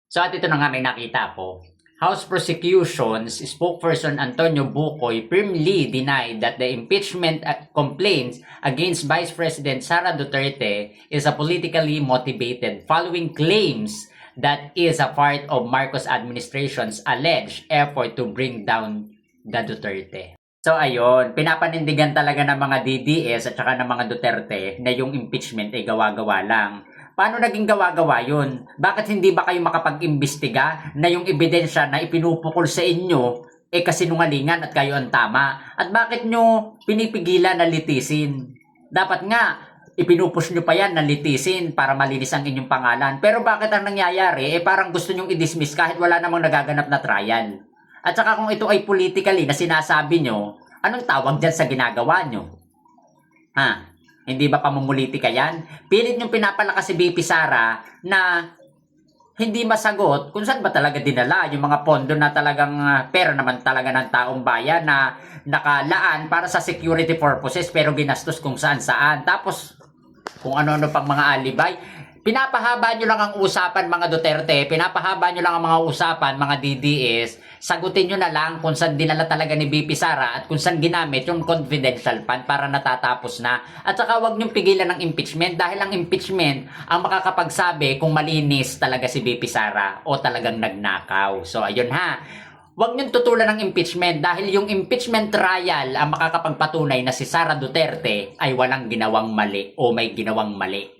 So at ito na nga may nakita ko. House Prosecution's spokesperson Antonio Bucoy firmly denied that the impeachment complaints against Vice President Sara Duterte is a politically motivated following claims that is a part of Marcos administration's alleged effort to bring down the Duterte. So ayun, pinapanindigan talaga ng mga DDS at saka ng mga Duterte na yung impeachment ay gawa-gawa lang. Paano naging gawa-gawa yun? Bakit hindi ba kayo makapag-imbestiga na yung ebidensya na ipinupukol sa inyo kasinungalingan at kayo ang tama? At bakit nyo pinipigilan na litisin? Dapat nga, ipinupush nyo pa yan na litisin para malinis ang inyong pangalan. Pero bakit ang nangyayari, parang gusto nyong i-dismiss kahit wala namang nagaganap na trial? At saka kung ito ay politically na sinasabi nyo, anong tawag dyan sa ginagawa nyo? Ha? Hindi ba pamumulitika yan? Pilit niyong pinapalakas si BP Sara na hindi masagot kung saan ba talaga dinala yung mga pondo na talagang pera naman talaga ng taong bayan na nakalaan para sa security purposes pero ginastos kung saan-saan. Tapos kung ano-ano pang mga alibay. Pinapahaba nyo lang ang usapan mga Duterte, pinapahaba nyo lang ang mga usapan mga DDS, sagutin nyo na lang kung saan dinala talaga ni BP Sara at kung saan ginamit yung confidential fund para natatapos na. At saka huwag nyong pigilan ng impeachment dahil ang impeachment ang makakapagsabi kung malinis talaga si BP Sara o talagang nagnakaw. So ayun ha. Huwag niyong tutulan ng impeachment dahil yung impeachment trial ang makakapagpatunay na si Sara Duterte ay walang ginawang mali o may ginawang mali.